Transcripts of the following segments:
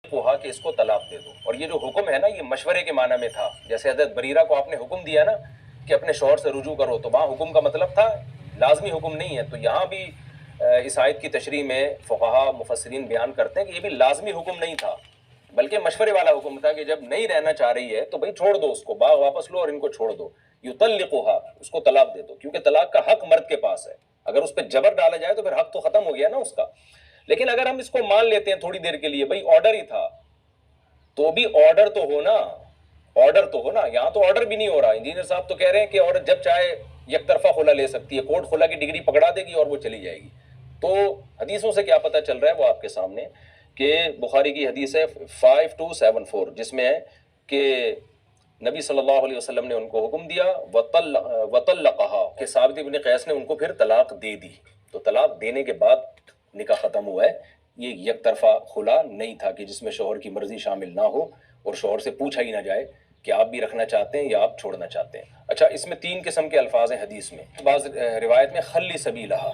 कहा कि इसको तलाक दे दो। और ये जो हुक्म है ना, ये मशवरे के माना में था। जैसे हज़रत बरीरा को आपने हुक्म दिया ना कि अपने शौहर से रुजू करो, तो वहाँ हुक्म का मतलब था, लाजमी हुक्म नहीं है। तो यहाँ भी इस आयत की तशरीह में फ़ुक़हा मुफस्सिरीन बयान करते हैं कि ये भी लाजमी हुक्म नहीं था, बल्कि मशवरे वाला हुक्म था कि जब नहीं रहना चाह रही है तो भाई छोड़ दो उसको, बाग वापस लो और इनको छोड़ दो। युतल्लिक़ुहा, उसको तलाक दे दो, क्योंकि तलाक का हक मर्द के पास है। अगर उस पर जबर डाला जाए तो फिर हक तो खत्म हो गया ना उसका। लेकिन अगर हम इसको मान लेते हैं थोड़ी देर के लिए, भाई ऑर्डर ही था, तो भी ऑर्डर तो हो ना, ऑर्डर तो हो ना। यहाँ तो ऑर्डर भी नहीं हो रहा। इंजीनियर साहब तो कह रहे हैं कि औरत जब चाहे एक तरफा खुला ले सकती है, कोर्ट खुला की डिग्री पकड़ा देगी और वो चली जाएगी। तो हदीसों से क्या पता चल रहा है वो आपके सामने, कि बुखारी की हदीस है 5274, जिसमें है कि नबी सल्लल्लाहु अलैहि वसल्लम ने उनको हुक्म दिया वतल्लक़हा, कि साबित इब्न क़ैस ने उनको फिर तलाक दे दी। तो तलाक देने के बाद निकाह ख़त्म हुआ है। ये एक तरफा खुला नहीं था कि जिसमें शौहर की मर्जी शामिल ना हो और शौहर से पूछा ही ना जाए कि आप भी रखना चाहते हैं या आप छोड़ना चाहते हैं। अच्छा, इसमें 3 किस्म के अल्फाज हैं हदीस में। बाज़ रिवायत में खल्ली सबीलहा,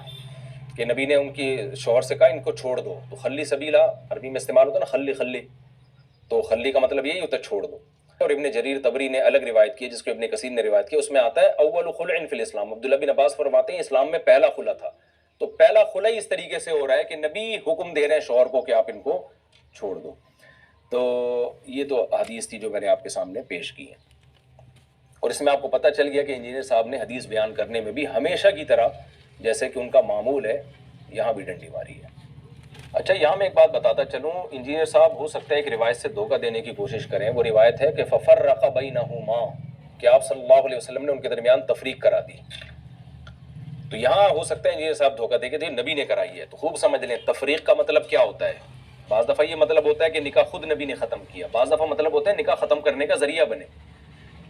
कि नबी ने उनकी शौहर से कहा इनको छोड़ दो। तो खल्ली सबीला अरबी में इस्तेमाल होता है ना, खल्ली खल्ली, तो खल्ली का मतलब यही होता है छोड़ दो। और इब्न जरीर तबरी ने अलग रिवायत की, जिसको इब्न कसीर ने रिवायत की, उसमें आता है अव्वलु खुलइन फिल इस्लाम। अब्दुल्लाह बिन अब्बास फरमाते हैं इस्लाम में पहला खुला था। तो पहला खुला ही इस तरीके से हो रहा है कि नबी हुक्म दे रहे हैं शौहर को कि आप इनको छोड़ दो। तो ये तो हदीस थी जो मैंने आपके सामने पेश की है। और इसमें आपको पता चल गया कि इंजीनियर साहब ने हदीस बयान करने में भी हमेशा की तरह, जैसे कि उनका मामूल है, यहाँ भी डंडी मारी है। अच्छा, यहाँ मैं एक बात बताता चलूँ, इंजीनियर साहब हो सकता है एक रिवायत से धोखा देने की कोशिश करें। वो रिवायत है कि फ़फ़र्रक़ बैनहुमा, कि आप सल्लल्लाहु अलैहि वसल्लम ने उनके दरमियान तफरीक करा दी। तो यहाँ हो सकता है इंजीनियर साहब धोखा देके नबी ने कराई है। तो खूब समझ लें तफरीक का मतलब क्या होता है। बाज़ दफ़ा ये मतलब होता है कि निकाह खुद नबी ने ख़त्म किया, बाज़ दफ़ा मतलब होता है निकाह ख़त्म करने का ज़रिया बने।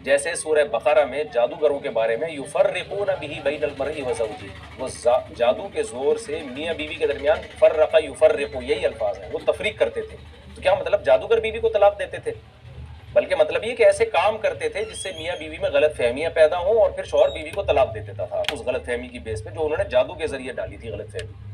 जैसे सूरह बकरा में जादूगरों के बारे में, युफ़र्रिक़ूना बिही बैनल मर्इ व ज़ौजी, वो जादू के ज़ोर से मियाँ बीवी के दरमियान फ़र्रक़ा युफ़र्रिक़ू, यही अल्फाज हैं, वो तफरीक करते थे। तो क्या मतलब जादूगर बीवी को तलाक देते थे? बल्कि मतलब ये कि ऐसे काम करते थे जिससे मियाँ बीवी में गलत फहमियाँ पैदा हों और फिर शौहर बीवी को तलाक दे देता था उस गलत फहमी की बेस पे जो उन्होंने जादू के जरिए डाली थी गलत फहमी।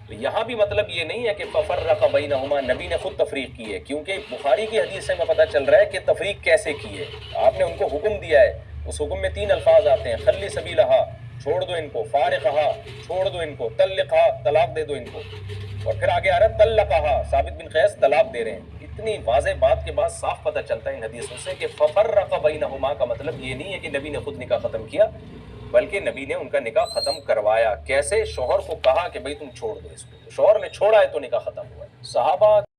तो यहाँ भी मतलब ये नहीं है कि फ़फ़र्रक़ बैनहुमा, नबी ने खुद तफरीक की है, क्योंकि बुखारी की हदीस से हमें पता चल रहा है कि तफरीक कैसे की है। आपने उनको हुक्म दिया है, उस हुक्म में 3 अल्फाज आते हैं, खल्ली सबीलहा, छोड़ दो इनको, फ़ारिक़हा, छोड़ दो इनको, तल्लिक़हा, तलाक दे दो इनको, और फिर आगे आ रहा है तल्लक़हा, साबित बिन क़ैस तलाक दे रहे हैं। इतनी वाज़ेह बात के बाद साफ पता चलता है इन हदीसों से कि फ़फ़र्रक़ बैनहुमा का मतलब ये नहीं है कि नबी ने खुद निकाह ख़त्म किया, बल्कि नबी ने उनका निकाह ख़त्म करवाया। कैसे? शौहर को कहा कि भाई तुम छोड़ दो इसको, तो शौहर ने छोड़ा है तो निकाह ख़त्म हुआ है। सहाबा